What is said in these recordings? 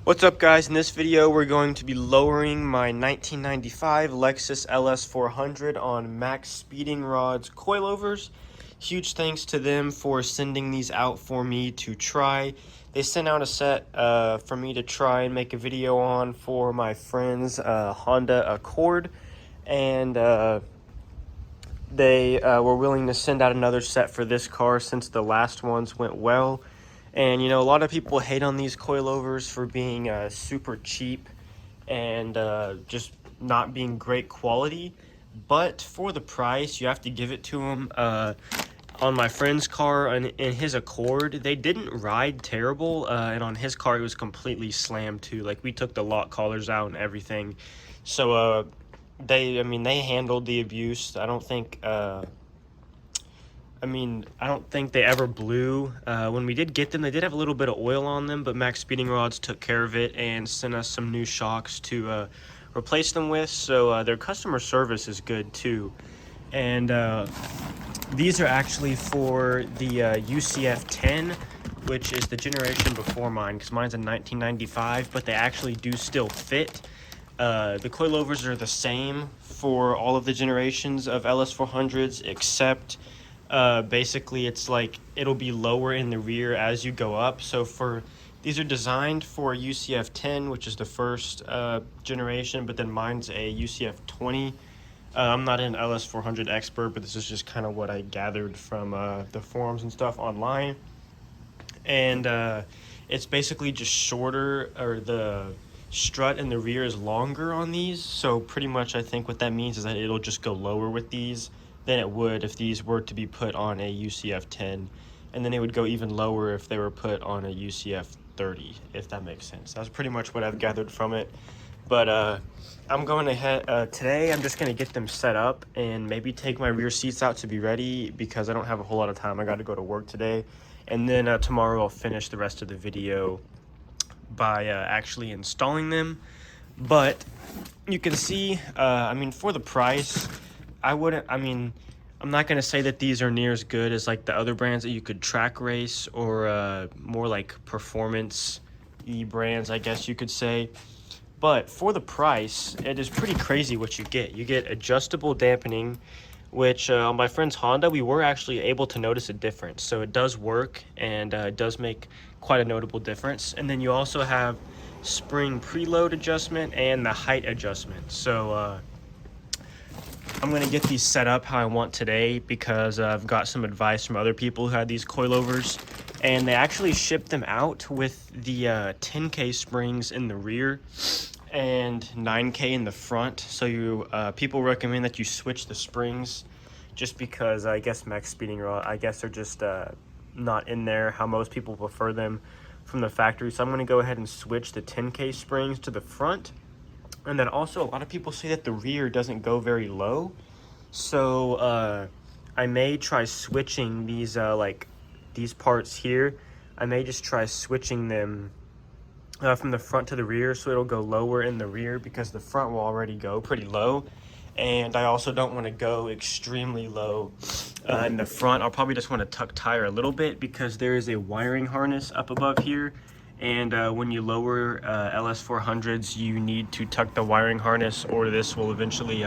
What's up, guys? In this video we're going to be lowering my 1995 Lexus LS400 on Maxpeedingrods Coilovers. Huge thanks to them for sending these out for me to try. They sent out a set for me to try and make a video on for my friend's Honda Accord, and they were willing to send out another set for this car since the last ones went well. And you know, a lot of people hate on these coilovers for being super cheap and just not being great quality, but for the price you have to give it to them. On my friend's car and in his Accord, they didn't ride terrible, and on his car it was completely slammed too. Like, we took the lock collars out and everything, so they handled the abuse. I don't think they ever blew. When we did get them, they did have a little bit of oil on them, but Maxpeedingrods took care of it and sent us some new shocks to replace them with, so their customer service is good too. And these are actually for the UCF 10, which is the generation before mine, because mine's a 1995, but they actually do still fit. The coilovers are the same for all of the generations of LS400s, except basically it's like it'll be lower in the rear as you go up. So these are designed for UCF 10, which is the first generation, but then mine's a UCF 20. I'm not an LS400 expert, but this is just kind of what I gathered from the forums and stuff online. And it's basically just shorter, or the strut in the rear is longer on these. So pretty much I think what that means is that it'll just go lower with these than it would if these were to be put on a UCF 10. And then it would go even lower if they were put on a UCF 30, if that makes sense. That's pretty much what I've gathered from it. But I'm going ahead today. I'm just going to get them set up and maybe take my rear seats out to be ready, because I don't have a whole lot of time. I got to go to work today, and then tomorrow I'll finish the rest of the video by actually installing them. But you can see, for the price, I'm not going to say that these are near as good as like the other brands that you could track race, or more like performance brands, I guess you could say. But for the price, it is pretty crazy what you get. You get adjustable dampening, which on my friend's Honda, we were actually able to notice a difference. So it does work, and it does make quite a notable difference. And then you also have spring preload adjustment and the height adjustment. So I'm going to get these set up how I want today, because I've got some advice from other people who had these coilovers, and they actually shipped them out with the 10K springs in the rear and 9K in the front. So people recommend that you switch the springs, just because I guess Maxpeedingrods, they're just not in there how most people prefer them from the factory. So I'm going to go ahead and switch the 10K springs to the front. And then also, a lot of people say that the rear doesn't go very low, so I may try switching these these parts here. I may just try switching them from the front to the rear, so it'll go lower in the rear, because the front will already go pretty low, and I also don't want to go extremely low in the front. I'll probably just want to tuck tire a little bit, because there is a wiring harness up above here. And when you lower LS400s, you need to tuck the wiring harness, or this will eventually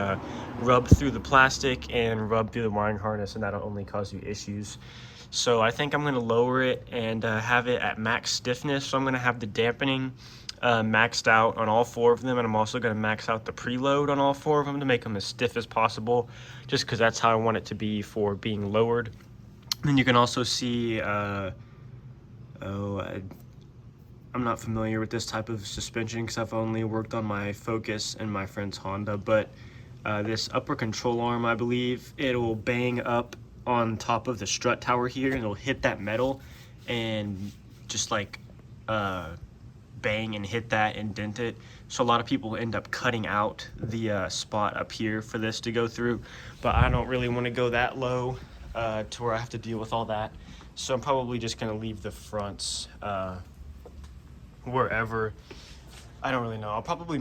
rub through the plastic and rub through the wiring harness, and that'll only cause you issues. So I think I'm going to lower it and have it at max stiffness. So I'm going to have the dampening maxed out on all four of them, and I'm also going to max out the preload on all four of them to make them as stiff as possible, just because that's how I want it to be for being lowered. And you can also see, I'm not familiar with this type of suspension, because I've only worked on my Focus and my friend's Honda, but this upper control arm, I believe, it'll bang up on top of the strut tower here, and it'll hit that metal and just like bang and hit that and dent it. So a lot of people end up cutting out the spot up here for this to go through, but I don't really want to go that low to where I have to deal with all that. So I'm probably just going to leave the fronts wherever. I don't really know. I'll probably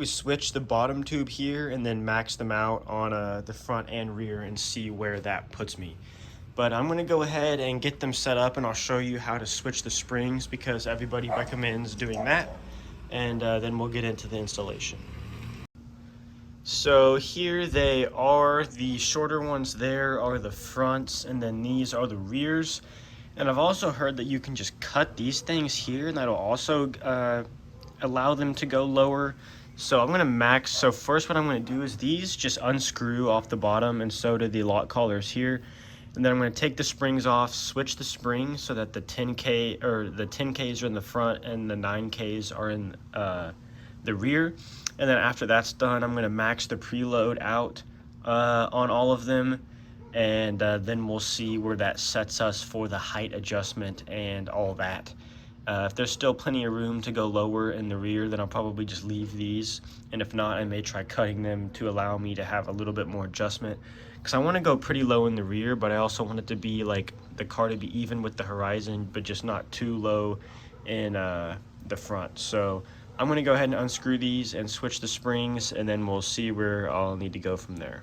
switch the bottom tube here and then max them out on the front and rear and see where that puts me. But I'm going to go ahead and get them set up, and I'll show you how to switch the springs because everybody recommends doing that. And then we'll get into the installation. So here they are. The shorter ones there are the fronts, and then these are the rears. And I've also heard that you can just cut these things here, and that'll also allow them to go lower. So I'm gonna max. So first what I'm gonna do is these just unscrew off the bottom, and so do the lock collars here. And then I'm gonna take the springs off, switch the springs so that the 10K or the 10Ks are in the front and the 9Ks are in the rear. And then after that's done, I'm gonna max the preload out on all of them, and then we'll see where that sets us for the height adjustment and all that. If there's still plenty of room to go lower in the rear, then I'll probably just leave these, and if not, I may try cutting them to allow me to have a little bit more adjustment, because I want to go pretty low in the rear, but I also want it to be like the car to be even with the horizon, but just not too low in the front. So I'm going to go ahead and unscrew these and switch the springs, and then we'll see where I'll need to go from there.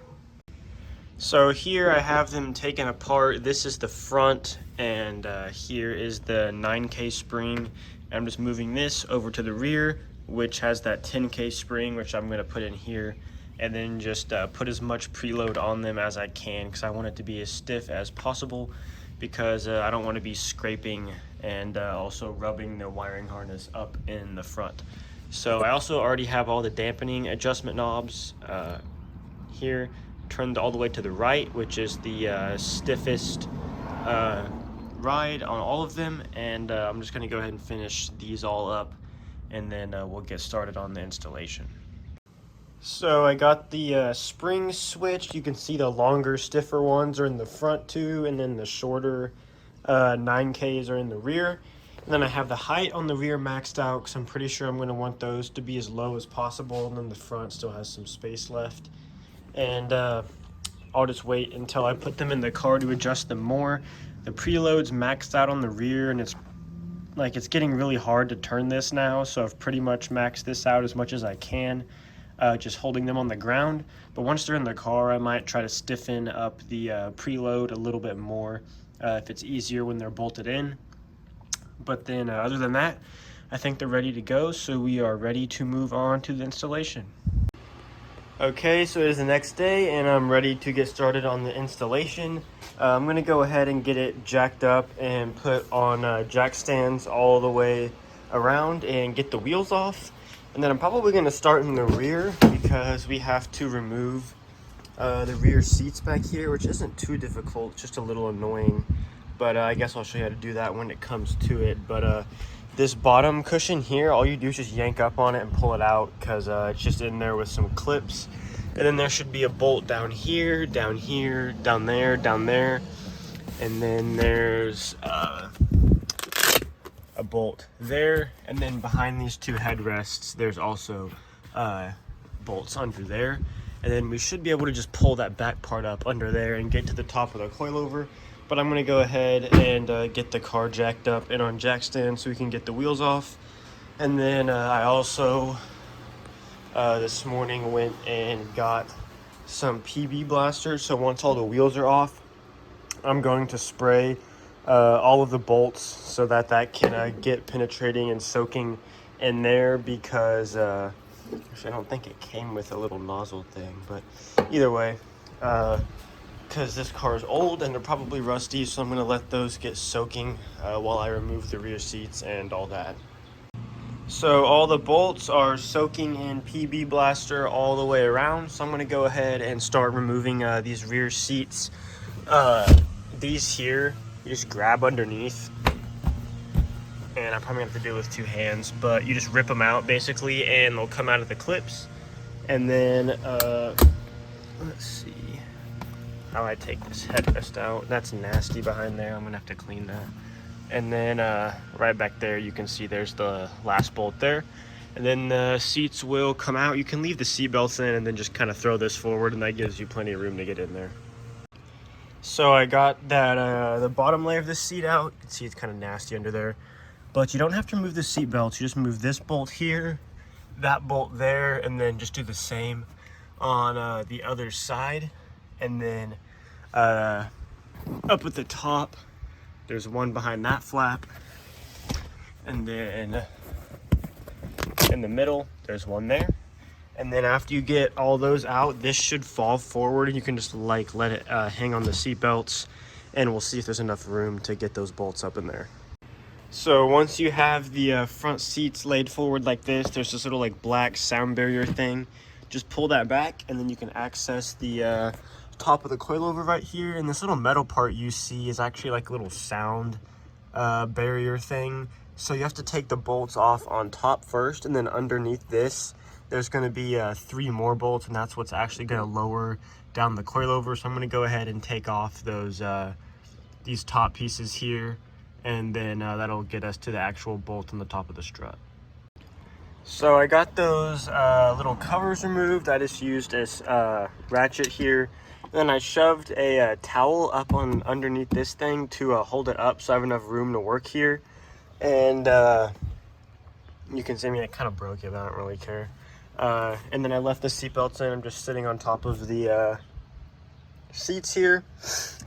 So here I have them taken apart. This is the front, and here is the 9K spring. I'm just moving this over to the rear, which has that 10K spring, which I'm gonna put in here, and then just put as much preload on them as I can, because I want it to be as stiff as possible, because I don't want to be scraping and also rubbing the wiring harness up in the front. So I also already have all the dampening adjustment knobs here, turned all the way to the right, which is the stiffest ride on all of them, and I'm just going to go ahead and finish these all up, and then we'll get started on the installation. So I got the springs switched. You can see the longer, stiffer ones are in the front too, and then the shorter 9Ks are in the rear. And then I have the height on the rear maxed out, because I'm pretty sure I'm going to want those to be as low as possible, and then the front still has some space left. And I'll just wait until I put them in the car to adjust them more. The preload's maxed out on the rear, and it's getting really hard to turn this now, so I've pretty much maxed this out as much as I can, just holding them on the ground. But once they're in the car, I might try to stiffen up the preload a little bit more if it's easier when they're bolted in. But then other than that, I think they're ready to go, so we are ready to move on to the installation. Okay, so it is the next day, and I'm ready to get started on the installation. I'm going to go ahead and get it jacked up and put on jack stands all the way around and get the wheels off. And then I'm probably going to start in the rear, because we have to remove the rear seats back here, which isn't too difficult, just a little annoying. But I guess I'll show you how to do that when it comes to it. But this bottom cushion here, all you do is just yank up on it and pull it out, because it's just in there with some clips. And then there should be a bolt down here, down here, down there, down there. And then there's a bolt there. And then behind these two headrests, there's also bolts under there. And then we should be able to just pull that back part up under there and get to the top of the coilover. But I'm going to go ahead and get the car jacked up and on jack stand so we can get the wheels off. And then I also this morning went and got some PB blasters. So once all the wheels are off, I'm going to spray all of the bolts so that can get penetrating and soaking in there, because actually I don't think it came with a little nozzle thing, but either way, because this car is old and they're probably rusty, so I'm going to let those get soaking while I remove the rear seats and all that. So all the bolts are soaking in PB Blaster all the way around, so I'm going to go ahead and start removing these rear seats. These here, you just grab underneath, and I probably have to do it with two hands, but you just rip them out basically, and they'll come out of the clips. And then, let's see how I take this headrest out. That's nasty behind there. I'm gonna have to clean that. And then right back there, you can see there's the last bolt there. And then the seats will come out. You can leave the seat belts in and then just kind of throw this forward, and that gives you plenty of room to get in there. So I got that the bottom layer of the seat out. You can see it's kind of nasty under there, but you don't have to remove the seat belts. You just move this bolt here, that bolt there, and then just do the same on the other side. And then up at the top, there's one behind that flap, and then in the middle there's one there. And then after you get all those out, this should fall forward, and you can just like let it hang on the seat belts, and we'll see if there's enough room to get those bolts up in there. So once you have the front seats laid forward like this, there's this little like black sound barrier thing. Just pull that back, and then you can access the top of the coilover right here. And this little metal part you see is actually like a little sound barrier thing. So you have to take the bolts off on top first, and then underneath this there's going to be 3 more bolts, and that's what's actually going to lower down the coilover. So I'm going to go ahead and take off those these top pieces here, and then that'll get us to the actual bolt on the top of the strut. So I got those little covers removed. I just used this ratchet here. Then I shoved a towel up on underneath this thing to hold it up so I have enough room to work here. And you can see me, I kind of broke it, but I don't really care. And then I left the seatbelts in. I'm just sitting on top of the seats here.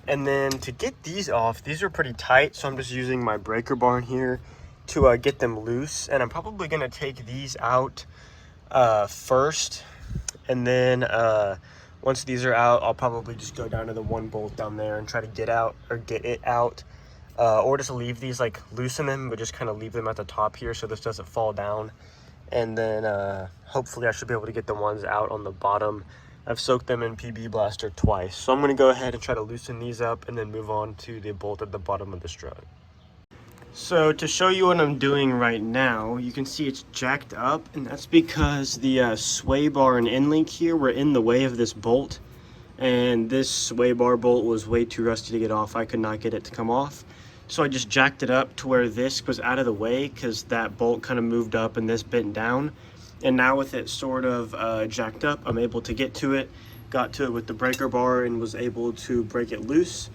And then to get these off, these are pretty tight, so I'm just using my breaker bar in here to get them loose. And I'm probably gonna take these out first, and then once these are out, I'll probably just go down to the 1 bolt down there and try to get it out, or just leave these, like loosen them, but just kind of leave them at the top here so this doesn't fall down. And then hopefully I should be able to get the ones out on the bottom. I've soaked them in PB Blaster twice. So I'm gonna go ahead and try to loosen these up and then move on to the bolt at the bottom of the strut. So to show you what I'm doing right now, you can see it's jacked up, and that's because the sway bar and end link here were in the way of this bolt, and this sway bar bolt was way too rusty to get off. I could not get it to come off. So I just jacked it up to where this was out of the way, because that bolt kind of moved up and this bent down. And now with it sort of jacked up, I'm able to get to it, got to it with the breaker bar, and was able to break it loose.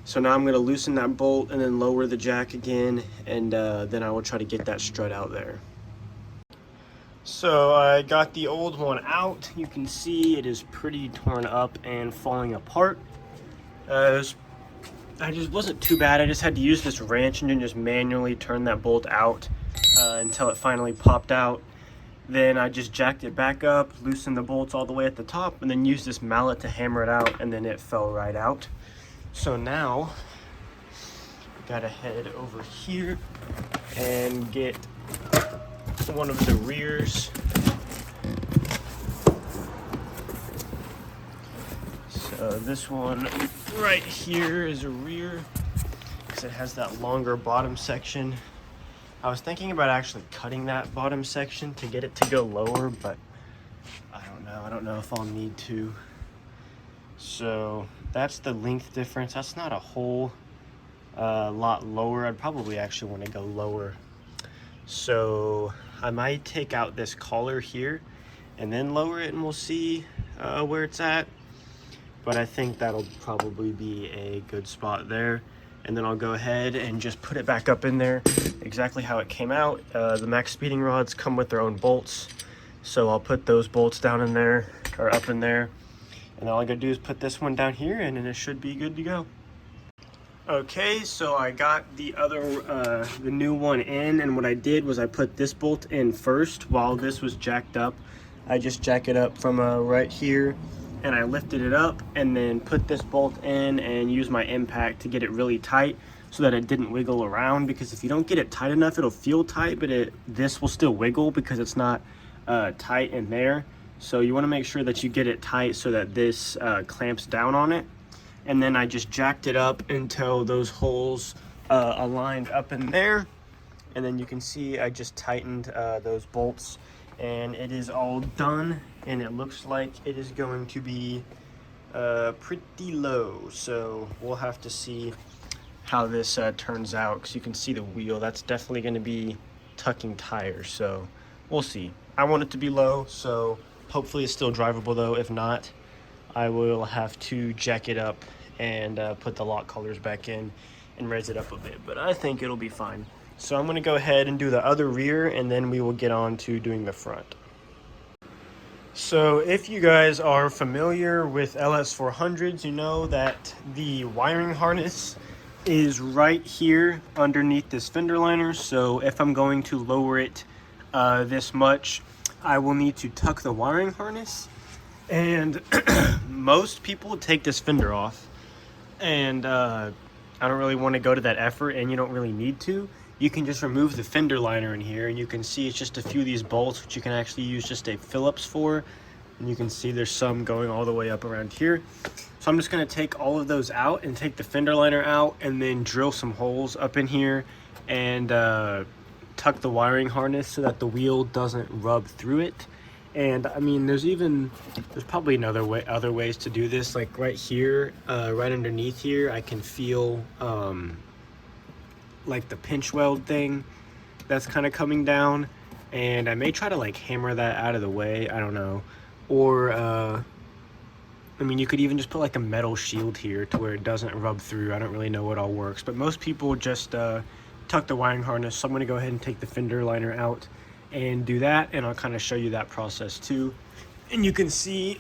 So now I'm going to loosen that bolt and then lower the jack again, and then I will try to get that strut out there. So I got the old one out. You can see it is pretty torn up and falling apart. I just wasn't too bad. I just had to use this wrench and then just manually turn that bolt out until it finally popped out. Then I just jacked it back up, loosened the bolts all the way at the top, and then used this mallet to hammer it out, and then it fell right out. So now I gotta head over here and get one of the rears. So this one right here is a rear because it has that longer bottom section. I was thinking about actually cutting that bottom section to get it to go lower, but I don't know if I'll need to. So that's the length difference. That's not a whole lot lower. I'd probably actually want to go lower. So I might take out this collar here and then lower it, and we'll see where it's at. But I think that'll probably be a good spot there. And then I'll go ahead and just put it back up in there exactly how it came out. The Maxpeedingrods come with their own bolts, so I'll put those bolts down in there, or up in there, and all I gotta do is put this one down here, and then it should be good to go. Okay, so I got the new one in, and what I did was I put this bolt in first while this was jacked up. I just jack it up from right here, and I lifted it up and then put this bolt in and use my impact to get it really tight so that it didn't wiggle around, because if you don't get it tight enough, it'll feel tight, but this will still wiggle because it's not tight in there. So you want to make sure that you get it tight so that this clamps down on it. And then I just jacked it up until those holes aligned up in there, and then you can see I just tightened those bolts, and it is all done, and it looks like it is going to be pretty low. So we'll have to see how this turns out, because you can see the wheel, that's definitely going to be tucking tires, so we'll see. I want it to be low, so hopefully it's still drivable though. If not, I will have to jack it up and put the lock collars back in and raise it up a bit, but I think it'll be fine. So I'm going to go ahead and do the other rear, and then we will get on to doing the front. So if you guys are familiar with LS400s, you know that the wiring harness is right here underneath this fender liner. So if I'm going to lower it this much, I will need to tuck the wiring harness. And most people take this fender off, and I don't really want to go to that effort, and you don't really need to. You can just remove the fender liner in here, and you can see it's just a few of these bolts, which you can actually use just a Phillips for. And you can see there's some going all the way up around here. So I'm just going to take all of those out and take the fender liner out, and then drill some holes up in here and tuck the wiring harness so that the wheel doesn't rub through it. And I mean, there's probably other ways to do this. Like right here, right underneath here, I can feel like the pinch weld thing that's kind of coming down, and I may try to like hammer that out of the way. I don't know. Or I mean, you could even just put like a metal shield here to where it doesn't rub through. I don't really know what all works, but most people just tuck the wiring harness. So I'm going to go ahead and take the fender liner out and do that, and I'll kind of show you that process too. And you can see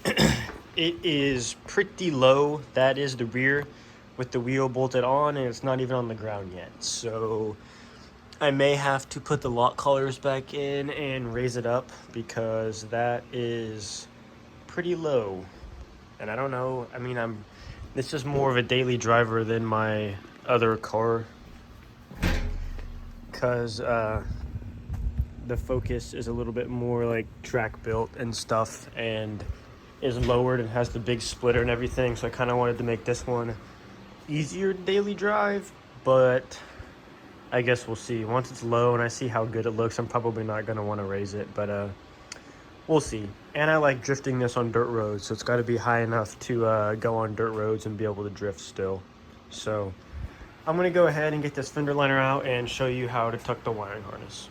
it is pretty low. That is the rear with the wheel bolted on, and it's not even on the ground yet. So I may have to put the lock collars back in and raise it up, because that is pretty low. And I don't know, I mean, this is more of a daily driver than my other car, because the Focus is a little bit more like track built and stuff, and is lowered and has the big splitter and everything. So I kind of wanted to make this one easier daily drive, but I guess we'll see. Once it's low and I see how good it looks, I'm probably not going to want to raise it, but we'll see. And I like drifting this on dirt roads, so it's got to be high enough to go on dirt roads and be able to drift still. So I'm going to go ahead and get this fender liner out and show you how to tuck the wiring harness.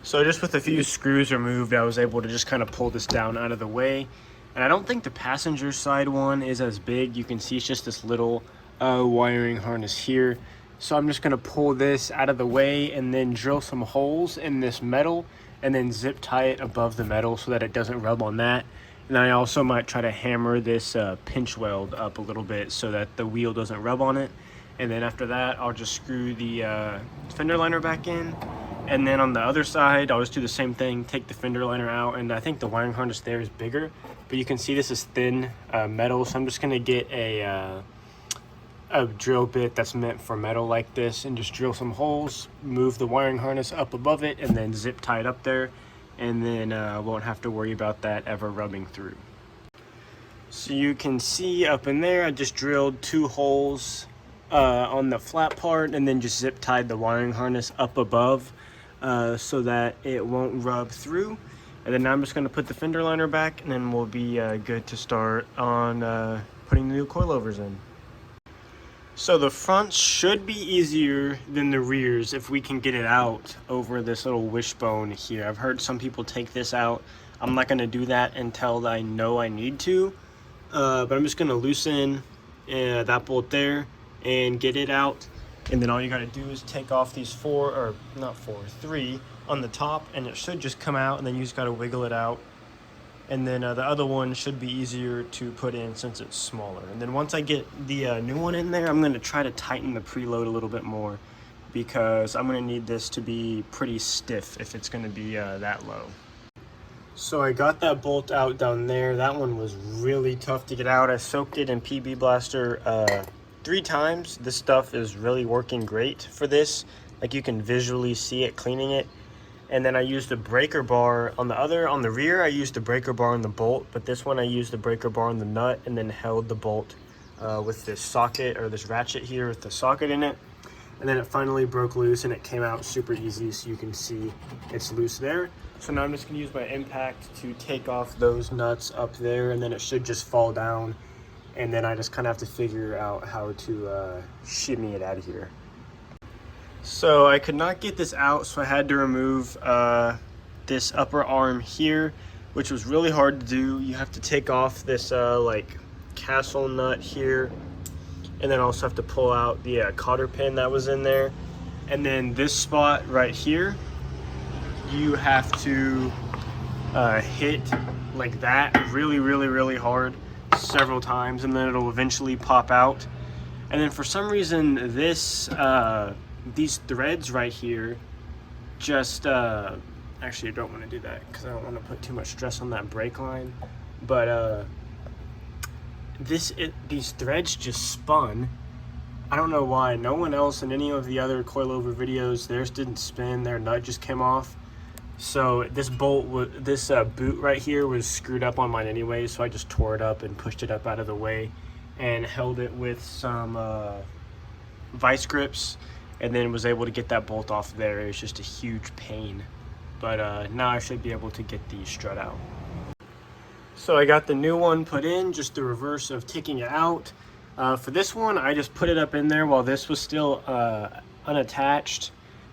So just with a few screws removed, I was able to just kind of pull this down out of the way. And I don't think the passenger side one is as big. You can see it's just this little wiring harness here. So I'm just going to pull this out of the way and then drill some holes in this metal and then zip tie it above the metal so that it doesn't rub on that. And I also might try to hammer this pinch weld up a little bit so that the wheel doesn't rub on it. And then after that, I'll just screw the fender liner back in. And then on the other side, I'll just do the same thing, take the fender liner out. And I think the wiring harness there is bigger, but you can see this is thin metal. So I'm just gonna get a drill bit that's meant for metal like this, and just drill some holes, move the wiring harness up above it, and then zip tie it up there. And then I won't have to worry about that ever rubbing through. So you can see up in there, I just drilled 2 holes on the flat part, and then just zip tied the wiring harness up above so that it won't rub through. And then now I'm just going to put the fender liner back, and then we'll be good to start on putting the new coilovers in. So the fronts should be easier than the rears if we can get it out over this little wishbone here. I've heard some people take this out. I'm not going to do that until I know I need to, but I'm just going to loosen that bolt there and get it out. And then all you got to do is take off these 3 on the top, and it should just come out, and then you just got to wiggle it out. And then the other one should be easier to put in since it's smaller. And then once I get the new one in there, I'm going to try to tighten the preload a little bit more, because I'm going to need this to be pretty stiff if it's going to be that low. So I got that bolt out down there. That one was really tough to get out. I soaked it in PB Blaster 3 times. This stuff is really working great for this. Like, you can visually see it cleaning it. And then I used a breaker bar on the rear. I used a breaker bar on the bolt, but this one I used the breaker bar on the nut, and then held the bolt with this socket, or this ratchet here with the socket in it. And then it finally broke loose, and it came out super easy, so you can see it's loose there. So now I'm just gonna use my impact to take off those nuts up there, and then it should just fall down. And then I just kind of have to figure out how to shimmy it out of here. So I could not get this out, so I had to remove this upper arm here, which was really hard to do. You have to take off this like castle nut here, and then also have to pull out the cotter pin that was in there. And then this spot right here, you have to hit like that really hard several times, and then it'll eventually pop out. And then for some reason this these threads right here just actually I don't want to do that because I don't want to put too much stress on that brake line, but these threads just spun. I don't know why. No one else in any of the other coilover videos, theirs didn't spin, their nut just came off. So this bolt, this boot right here was screwed up on mine anyway, so I just tore it up and pushed it up out of the way and held it with some vice grips, and then was able to get that bolt off there. It was just a huge pain, but now I should be able to get the strut out. So I got the new one put in, just the reverse of taking it out. For this one, I just put it up in there while this was still unattached,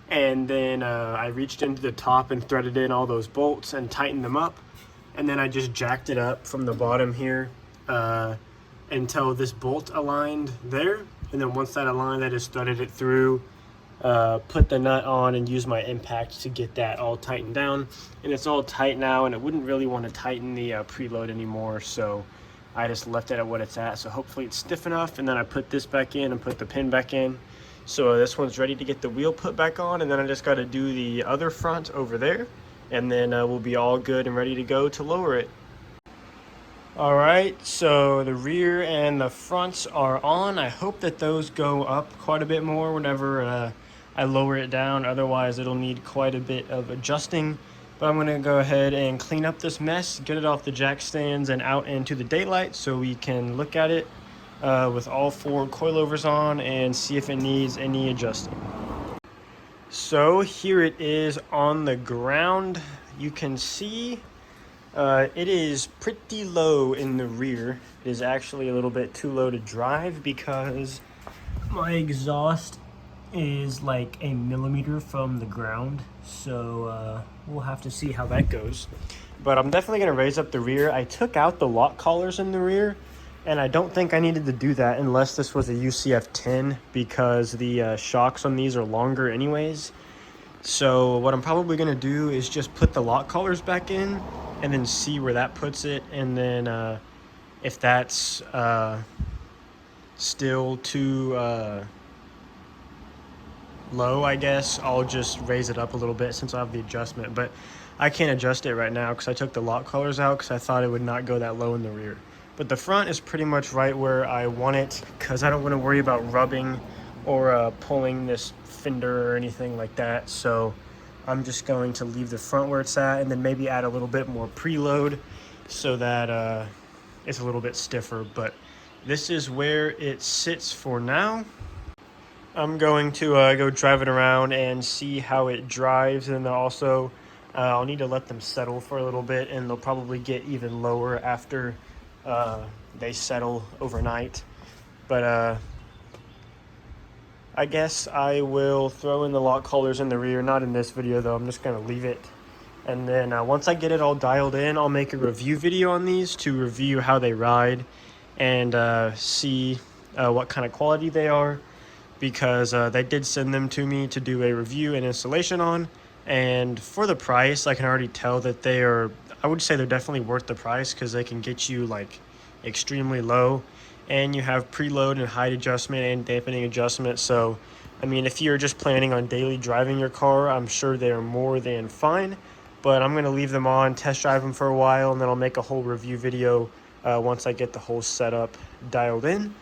and then I reached into the top and threaded in all those bolts and tightened them up, and then I just jacked it up from the bottom here until this bolt aligned there, and then once that aligned, I just threaded it through, put the nut on, and used my impact to get that all tightened down. And it's all tight now, and it wouldn't really want to tighten the preload anymore, so I just left it at what it's at. So hopefully it's stiff enough, and then I put this back in and put the pin back in. So this one's ready to get the wheel put back on, and then I just got to do the other front over there, and then we'll be all good and ready to go to lower it. All right, so the rear and the fronts are on. I hope that those go up quite a bit more whenever I lower it down. Otherwise, it'll need quite a bit of adjusting. But I'm gonna go ahead and clean up this mess, get it off the jack stands and out into the daylight so we can look at it with all 4 coilovers on and see if it needs any adjusting. So here it is on the ground. You can see it is pretty low in the rear. It is actually a little bit too low to drive because my exhaust is like a millimeter from the ground. So we'll have to see how that goes. But I'm definitely going to raise up the rear. I took out the lock collars in the rear, and I don't think I needed to do that unless this was a UCF 10 because the shocks on these are longer anyways. So what I'm probably going to do is just put the lock collars back in and then see where that puts it, and then if that's still too low, I guess I'll just raise it up a little bit since I have the adjustment. But I can't adjust it right now because I took the lock collars out because I thought it would not go that low in the rear. But the front is pretty much right where I want it because I don't want to worry about rubbing or pulling this fender or anything like that. So I'm just going to leave the front where it's at and then maybe add a little bit more preload so that it's a little bit stiffer. But this is where it sits for now. I'm going to go drive it around and see how it drives, and also I'll need to let them settle for a little bit, and they'll probably get even lower after they settle overnight. But I guess I will throw in the lock collars in the rear, not in this video though. I'm just going to leave it, and then once I get it all dialed in, I'll make a review video on these to review how they ride and see what kind of quality they are, because they did send them to me to do a review and installation on, and for the price I can already tell that they are, I would say they're definitely worth the price because they can get you like extremely low, and you have preload and height adjustment and dampening adjustment. So I mean, if you're just planning on daily driving your car, I'm sure they're more than fine. But I'm going to leave them on, test drive them for a while, and then I'll make a whole review video once I get the whole setup dialed in.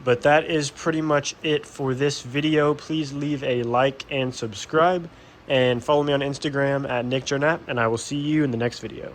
But that is pretty much it for this video. Please leave a like and subscribe, and follow me on Instagram at NickJournap, and I will see you in the next video.